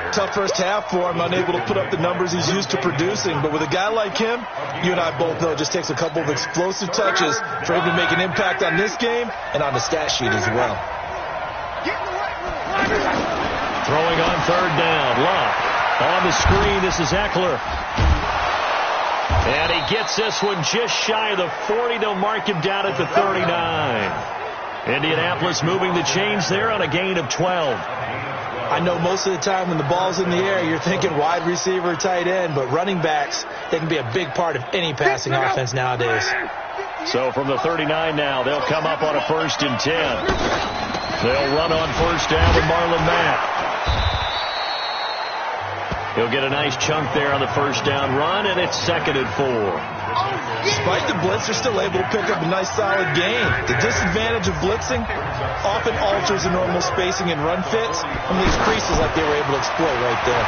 Tough first half for him, unable to put up the numbers he's used to producing. But with a guy like him, you and I both know it just takes a couple of explosive touches for him to make an impact on this game and on the stat sheet as well. Throwing on third down. Love on the screen. This is Eckler. And he gets this one just shy of the 40. They'll mark him down at the 39. Indianapolis moving the chains there on a gain of 12. I know most of the time when the ball's in the air, you're thinking wide receiver, tight end, but running backs, they can be a big part of any passing offense nowadays. So from the 39 now, they'll come up on a 1st and 10. They'll run on first down with Marlon Mack. He'll get a nice chunk there on the first down run, and it's 2nd and 4. Despite the blitz, they're still able to pick up a nice solid gain. The disadvantage of blitzing often alters the normal spacing and run fits, and these creases like they were able to exploit right there.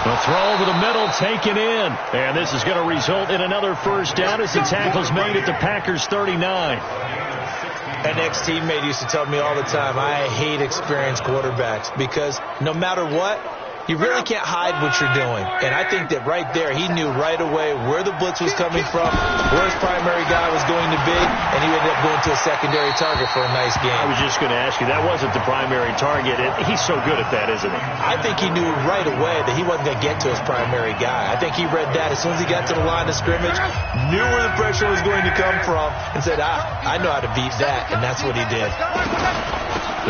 The throw over the middle, taken in. And this is going to result in another first down as the tackle's made at the Packers' 39. An ex-teammate used to tell me all the time, I hate experienced quarterbacks because no matter what, you really can't hide what you're doing. And I think that right there, he knew right away where the blitz was coming from, where his primary guy was going to be, and he ended up going to a secondary target for a nice game. I was just going to ask you, that wasn't the primary target. He's so good at that, isn't he? I think he knew right away that he wasn't going to get to his primary guy. I think he read that as soon as he got to the line of scrimmage, knew where the pressure was going to come from, and said, I know how to beat that, and that's what he did.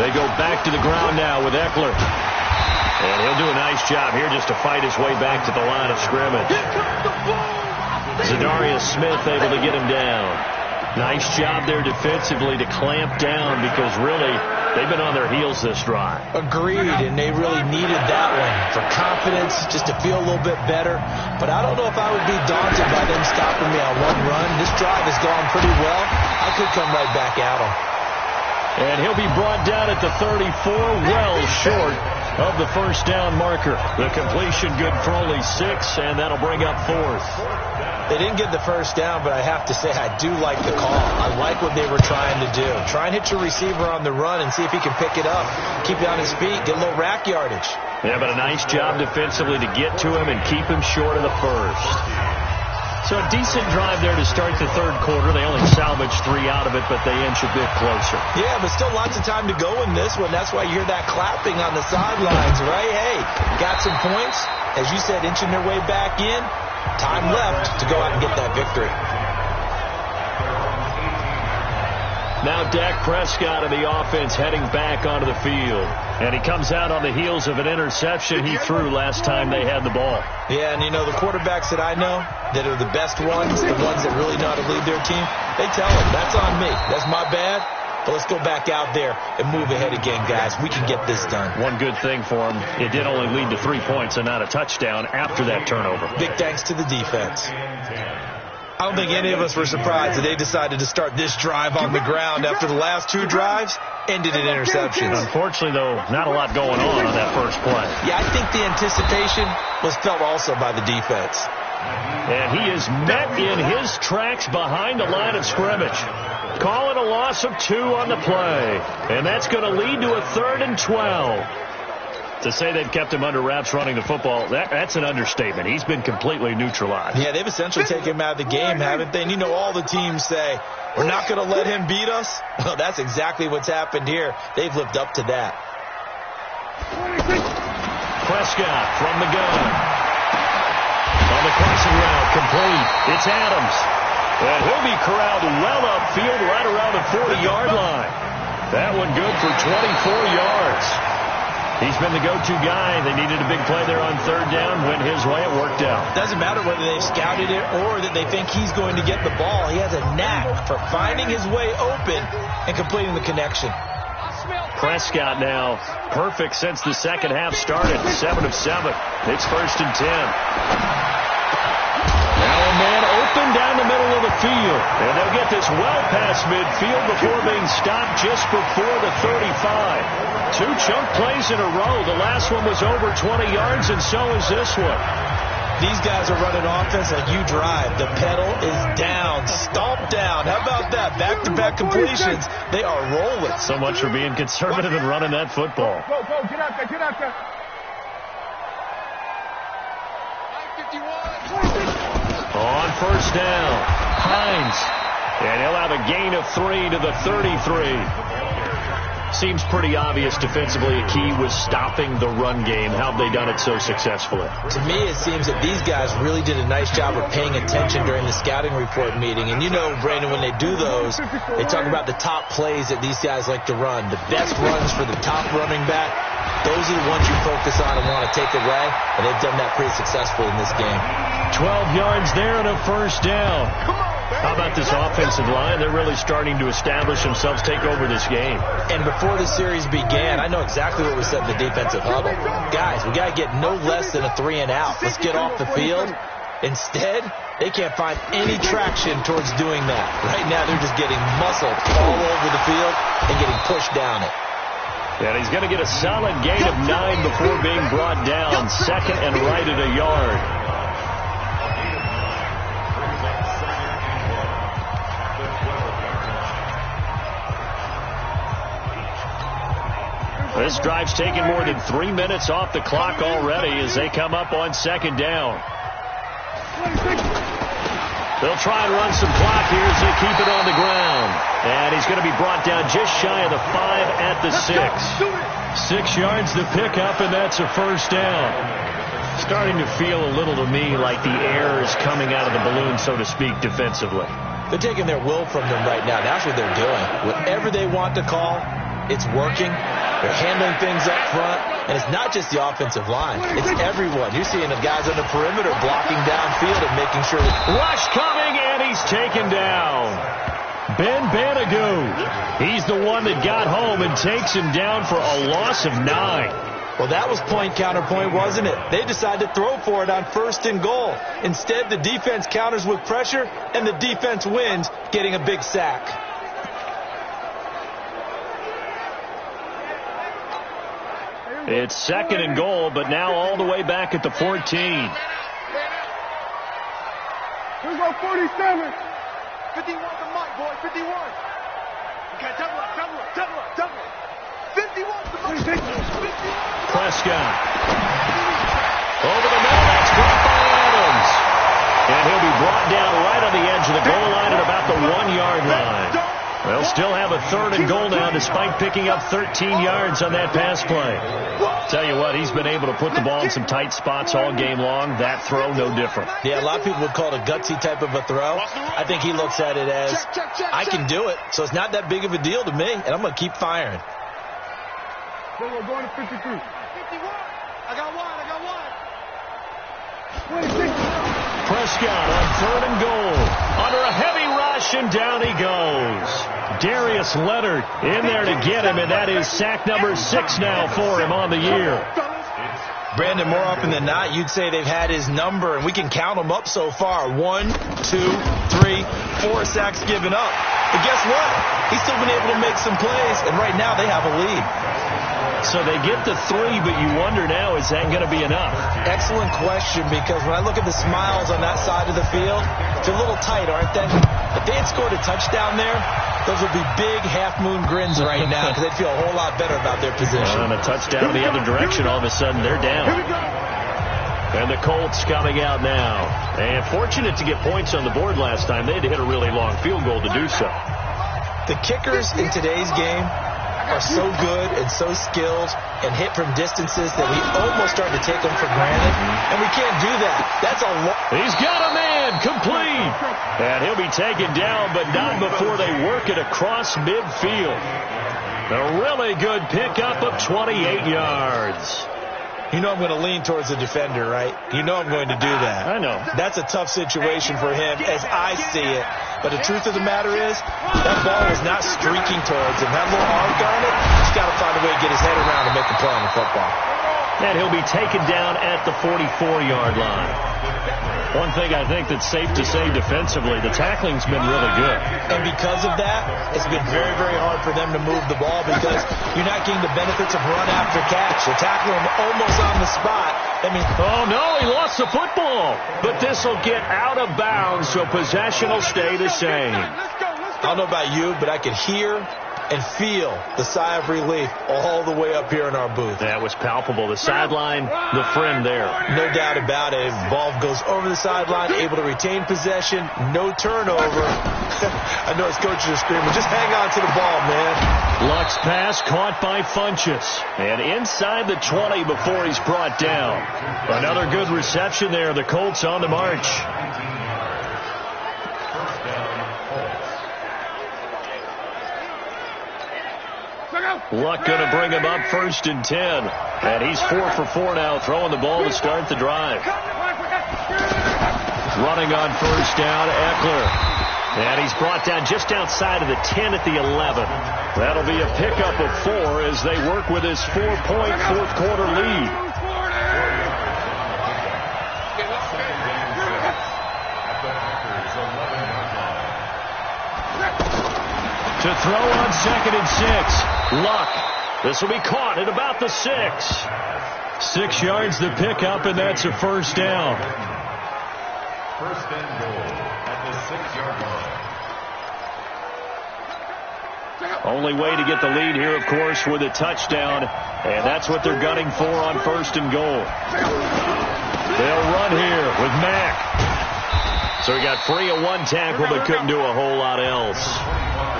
They go back to the ground now with Eckler. And he'll do a nice job here just to fight his way back to the line of scrimmage. Zadarius Smith able to get him down. Nice job there defensively to clamp down because really they've been on their heels this drive. Agreed, and they really needed that one for confidence, just to feel a little bit better. But I don't know if I would be daunted by them stopping me on one run. This drive has gone pretty well. I could come right back at them. And he'll be brought down at the 34, well short of the first down marker. The completion good for only 6, and that'll bring up 4th. They didn't get the first down, but I have to say I do like the call. I like what they were trying to do. Try and hit your receiver on the run and see if he can pick it up. Keep it on his feet, get a little rack yardage. Yeah, but a nice job defensively to get to him and keep him short of the first. So a decent drive there to start the third quarter. They only salvaged 3 out of it, but they inch a bit closer. Yeah, but still lots of time to go in this one. That's why you hear that clapping on the sidelines, right? Hey, got some points. As you said, inching their way back in. Time left to go out and get that victory. Now Dak Prescott of the offense heading back onto the field. And he comes out on the heels of an interception he threw last time they had the ball. Yeah, and you know, the quarterbacks that I know that are the best ones, the ones that really know how to lead their team, they tell them, that's on me. That's my bad. But let's go back out there and move ahead again, guys. We can get this done. One good thing for him, it did only lead to 3 points and not a touchdown after that turnover. Big thanks to the defense. I don't think any of us were surprised that they decided to start this drive on the ground after the last 2 drives ended in interceptions. Unfortunately, though, not a lot going on that first play. Yeah, I think the anticipation was felt also by the defense. And he is met in his tracks behind the line of scrimmage. Call it a loss of 2 on the play. And that's going to lead to a 3rd and 12. To say they've kept him under wraps running the football, that's an understatement. He's been completely neutralized. Yeah, they've essentially taken him out of the game, haven't they? And you know, all the teams say, we're not going to let him beat us. Well, that's exactly what's happened here. They've lived up to that. Prescott from the gun. On the crossing route, complete. It's Adams. And he'll be corralled well upfield right around the 40-yard line. That one good for 24 yards. He's been the go-to guy. They needed a big play there on 3rd down. Went his way. It worked out. Doesn't matter whether they've scouted it or that they think he's going to get the ball. He has a knack for finding his way open and completing the connection. Prescott now perfect since the second half started. 7 of 7. It's 1st and 10. Now a man open down the middle of the field. And they'll get this well past midfield before being stopped just before the 35. 2 chunk plays in a row. The last one was over 20 yards, and so is this one. These guys are running offense like you drive. The pedal is down, stomped down. How about that? Back-to-back completions. They are rolling. So much for being conservative and running that football. Go, get out there, get out there. 51. On 1st down, Hines. And he'll have a gain of 3 to the 33. Seems pretty obvious defensively a key was stopping the run game. How have they done it so successfully? To me, it seems that these guys really did a nice job of paying attention during the scouting report meeting. And you know, Brandon, when they do those, they talk about the top plays that these guys like to run. The best runs for the top running back, those are the ones you focus on and want to take away. And they've done that pretty successfully in this game. 12 yards there and a 1st down. How about this offensive line? They're really starting to establish themselves, take over this game. And before the series began, I know exactly what was said in the defensive huddle. Guys, we got to get no less than a 3 and out. Let's get off the field. Instead, they can't find any traction towards doing that. Right now, they're just getting muscled all over the field and getting pushed down it. And he's going to get a solid gain of 9 before being brought down. 2nd and right at a yard. This drive's taken more than 3 minutes off the clock already as they come up on 2nd down. They'll try and run some clock here as they keep it on the ground. And he's going to be brought down just shy of the 5 at the 6. 6 yards to pick up, and that's a 1st down. Starting to feel a little to me like the air is coming out of the balloon, so to speak, defensively. They're taking their will from them right now. That's what they're doing. Whatever they want to call, it's working. They're handling things up front, and it's not just the offensive line. It's everyone. You're seeing the guys on the perimeter blocking downfield and making sure that... Rush coming, and he's taken down. Ben Banagoo. He's the one that got home and takes him down for a loss of 9. Well, that was point-counterpoint, wasn't it? They decided to throw for it on 1st and goal. Instead, the defense counters with pressure, and the defense wins, getting a big sack. It's 2nd and goal, but now all the way back at the 14. Here we go, 47. 51 to Mike, boy, 51. Okay, double up. 51 to Mike. Prescott. Over the middle, that's dropped by Adams. And he'll be brought down right on the edge of the goal line at about the 1-yard line. They'll still have a 3rd and goal now despite picking up 13 yards on that pass play. Tell you what, he's been able to put the ball in some tight spots all game long. That throw, no different. Yeah, a lot of people would call it a gutsy type of a throw. I think he looks at it as, I can do it, so it's not that big of a deal to me, and I'm going to keep firing. So we're going to 53. 51. I got one. 26. Prescott on 3rd and goal. Under a heavy rush, and down he goes. Darius Leonard in there to get him, and that is sack number 6 now for him on the year. Brandon, more often than not, you'd say they've had his number, and we can count them up so far. 1, 2, 3, 4 sacks given up. But guess what? He's still been able to make some plays, and right now they have a lead. So they get the 3, but you wonder now, is that going to be enough? Excellent question, because when I look at the smiles on that side of the field, they're a little tight, aren't they? If they had scored a touchdown there, those would be big half-moon grins right now, because they'd feel a whole lot better about their position. And a touchdown the other direction, all of a sudden they're down. And the Colts coming out now. And fortunate to get points on the board last time. They had to hit a really long field goal to do so. The kickers in today's game are so good and so skilled and hit from distances that we almost start to take them for granted, and we can't do that. That's a lot. He's got a man, complete. And he'll be taken down, but not before they work it across midfield. A really good pickup of 28 yards. You know I'm going to lean towards the defender, right? You know I'm going to do that. I know. That's a tough situation for him as I see it. But the truth of the matter is, that ball was not streaking towards him. That little arc on it, he's got to find a way to get his head around and make a play on the football. And he'll be taken down at the 44-yard line. One thing I think that's safe to say defensively, the tackling's been really good. And because of that, it's been very, very hard for them to move the ball because you're not getting the benefits of run after catch. They're tackling him almost on the spot. I mean, oh, no, he lost the football. But this will get out of bounds, so possession will stay the same. I don't know about you, but I could hear and feel the sigh of relief all the way up here in our booth. That was palpable. The sideline, the friend there. No doubt about it. Ball goes over the sideline, able to retain possession, no turnover. I know his coaches are screaming, just hang on to the ball, man. Luck's pass caught by Funchess. And inside the 20 before he's brought down. Another good reception there. The Colts on the march. Luck going to bring him up 1st and 10. And he's 4 for 4 now, throwing the ball to start the drive. Running on 1st down, Eckler. And he's brought down just outside of the 10 at the 11. That'll be a pickup of 4 as they work with his 4-point fourth-quarter lead. To throw on 2nd and 6. Luck. This will be caught at about the 6. 6 yards the pickup, and that's a 1st down. 1st and goal at the 6-yard line. Only way to get the lead here, of course, with a touchdown, and that's what they're gunning for on 1st and goal. They'll run here with Mack. So he got free of 1 tackle, but couldn't do a whole lot else.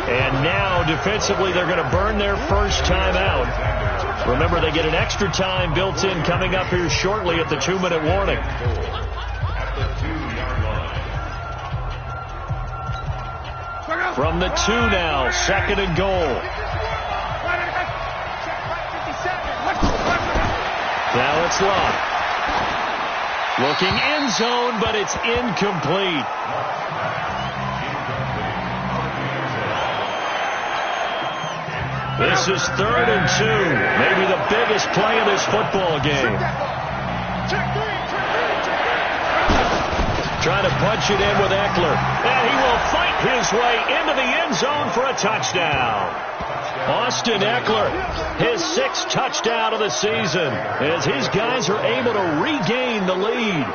And now, defensively, they're going to burn their first time out. Remember, they get an extra time built in coming up here shortly at the 2-minute warning. From the 2 now, 2nd and goal. Now it's Luck. Looking end zone, but it's incomplete. This is 3rd and 2. Maybe the biggest play of this football game. Trying to punch it in with Eckler. And he will fight his way into the end zone for a touchdown. Austin Eckler, his 6th touchdown of the season, as his guys are able to regain the lead.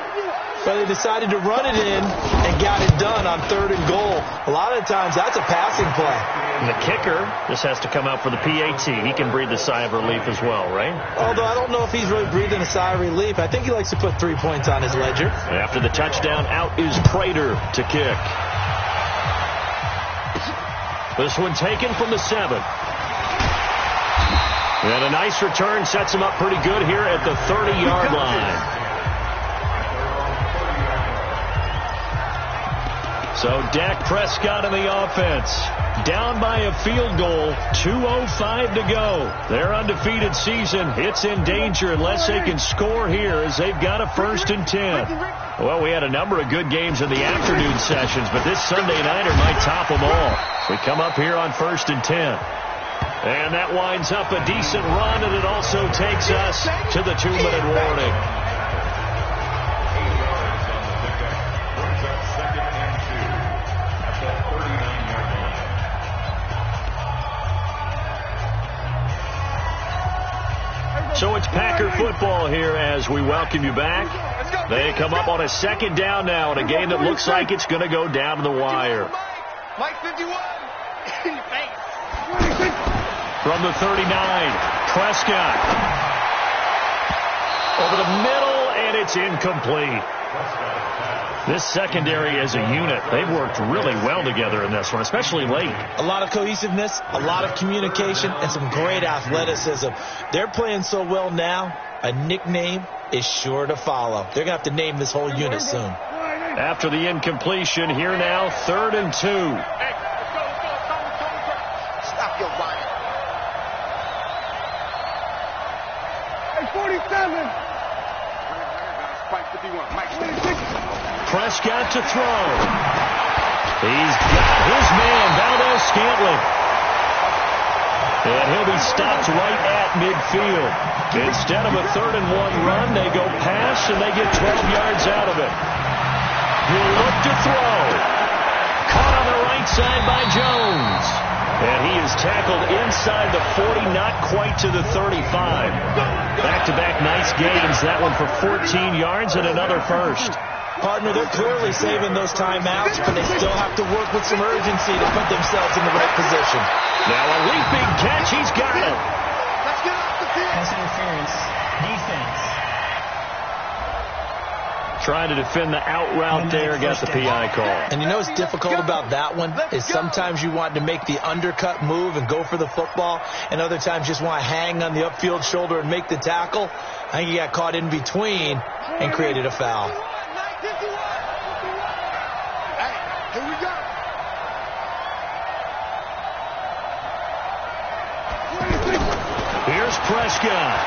But they decided to run it in and got it done on 3rd and goal. A lot of times that's a passing play. And the kicker just has to come out for the PAT. He can breathe a sigh of relief as well, right? Although I don't know if he's really breathing a sigh of relief. I think he likes to put 3 points on his ledger. After the touchdown, out is Prater to kick. This one taken from the 7. And a nice return sets him up pretty good here at the 30-yard line. So Dak Prescott in the offense. Down by a field goal. 2:05 to go. Their undefeated season, it's in danger unless they can score here as they've got a 1st and 10. Well, we had a number of good games in the afternoon sessions, but this Sunday nighter might top them all. We come up here on 1st and 10. And that winds up a decent run, and it also takes us to the 2-minute warning. So it's Packer football here as we welcome you back. They come up on a 2nd down now in a game that looks like it's going to go down to the wire. Mike 51. From the 39, Prescott. Over the middle, and it's incomplete. This secondary as a unit, they've worked really well together in this one, especially late. A lot of cohesiveness, a lot of communication, and some great athleticism. They're playing so well now, a nickname is sure to follow. They're going to have to name this whole unit soon. After the incompletion, here now, 3rd and 2. Hey, let's go. Stop your whining. Hey, 47. Mike 51. Mike 51. Prescott to throw. He's got his man, Valdez-Scantling. And he'll be stopped right at midfield. Instead of a 3rd and 1 run, they go pass, and they get 12 yards out of it. He'll look to throw. Caught on the right side by Jones. And he is tackled inside the 40, not quite to the 35. Back-to-back nice gains. That one for 14 yards and another 1st. Partner, they're clearly saving those timeouts, but they still have to work with some urgency to put themselves in the right position. Now a leaping catch. He's got it. Let's get off the field. Pass interference. Defense. Trying to defend the out route there. Got the PI call. And you know what's difficult about that one is sometimes you want to make the undercut move and go for the football, and other times just want to hang on the upfield shoulder and make the tackle. I think he got caught in between and created a foul. Hey, here we go. Here's Prescott.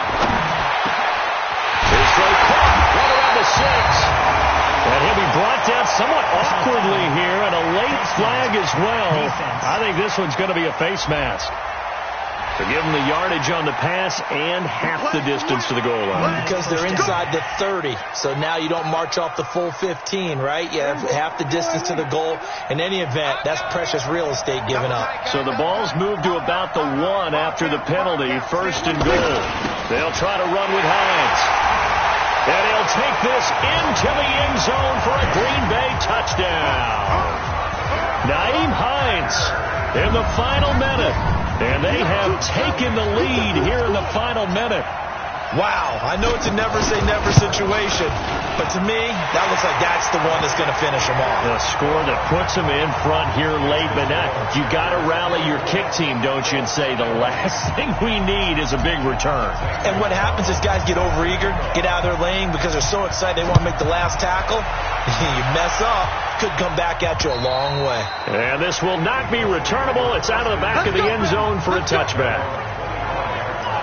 His throw caught right around the 6. And he'll be brought down somewhat awkwardly here, and a late flag as well. I think this one's going to be a face mask. To give them the yardage on the pass and half the distance to the goal line. Because they're inside the 30, so now you don't march off the full 15, right? You have half the distance to the goal. In any event, that's precious real estate given up. So the ball's moved to about the 1 after the penalty, 1st and goal. They'll try to run with Hines. And he'll take this into the end zone for a Green Bay touchdown. Nyheim Hines in the final minute. And they have taken the lead here in the final minute. Wow, I know it's a never-say-never situation, but to me, that looks like that's the one that's going to finish them off. The score that puts them in front here late, but now you got to rally your kick team, don't you, and say the last thing we need is a big return. And what happens is guys get overeager, get out of their lane because they're so excited they want to make the last tackle. You mess up, could come back at you a long way. And this will not be returnable. It's out of the back of the end zone for a touchback.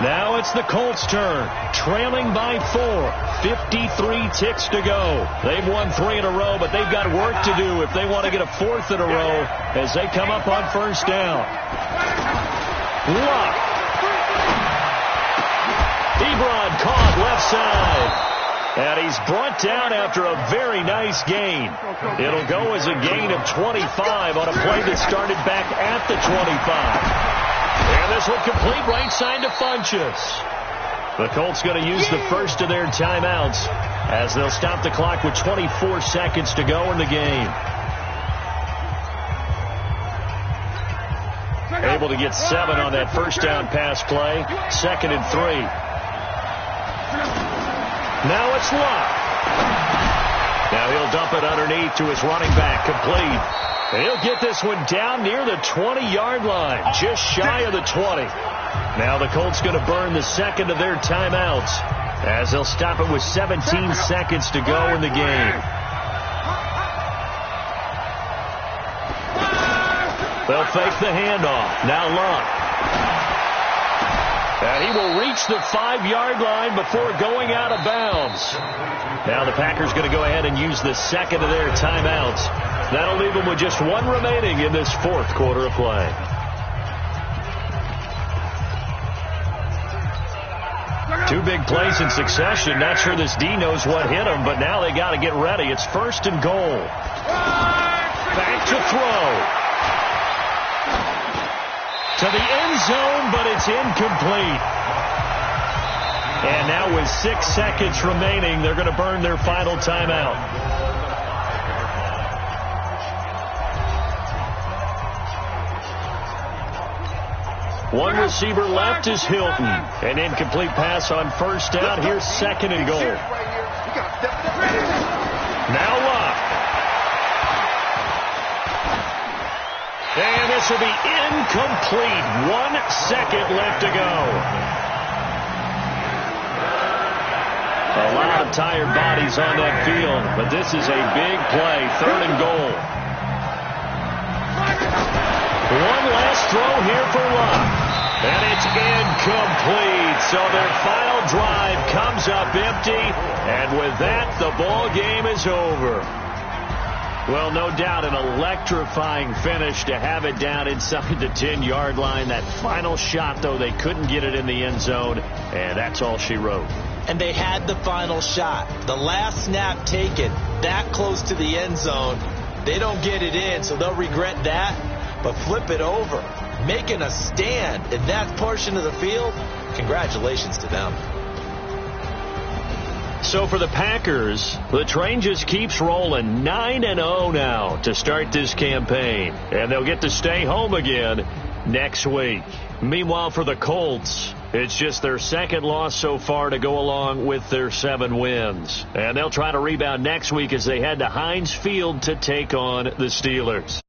Now it's the Colts' turn, trailing by 4, 53 ticks to go. They've won 3 in a row, but they've got work to do if they want to get a 4th in a row as they come up on 1st down. Luck. Ebron caught left side. And he's brought down after a very nice gain. It'll go as a gain of 25 on a play that started back at the 25. And this will complete right side to Funchess. The Colts going to use the first of their timeouts as they'll stop the clock with 24 seconds to go in the game. Able to get 7 on that 1st down pass play. 2nd and 3. Now it's Luck. Now he'll dump it underneath to his running back. Complete. He'll get this one down near the 20-yard line, just shy of the 20. Now the Colts going to burn the second of their timeouts as they'll stop it with 17 seconds to go in the game. They'll fake the handoff. Now Luck. And he will reach the 5-yard line before going out of bounds. Now the Packers going to go ahead and use the second of their timeouts. That'll leave them with just one remaining in this fourth quarter of play. Two big plays in succession. Not sure this D knows what hit him, but now they got to get ready. It's first and goal. Back to throw. To the end zone, but it's incomplete. And now with 6 seconds remaining, they're going to burn their final timeout. One receiver left is Hilton. An incomplete pass on first down. Here's second and goal. Now Luck. And this will be incomplete. 1 second left to go. A lot of tired bodies on that field, but this is a big play. Third and goal. One last throw here for Luck. And it's incomplete. So their final drive comes up empty. And with that, the ball game is over. Well, no doubt an electrifying finish to have it down inside the 10-yard line. That final shot, though, they couldn't get it in the end zone, and that's all she wrote. And they had the final shot. The last snap taken that close to the end zone. They don't get it in, so they'll regret that. But flip it over, making a stand in that portion of the field, congratulations to them. So for the Packers, the train just keeps rolling. 9-0 now to start this campaign. And they'll get to stay home again next week. Meanwhile, for the Colts, it's just their second loss so far to go along with their 7 wins. And they'll try to rebound next week as they head to Heinz Field to take on the Steelers.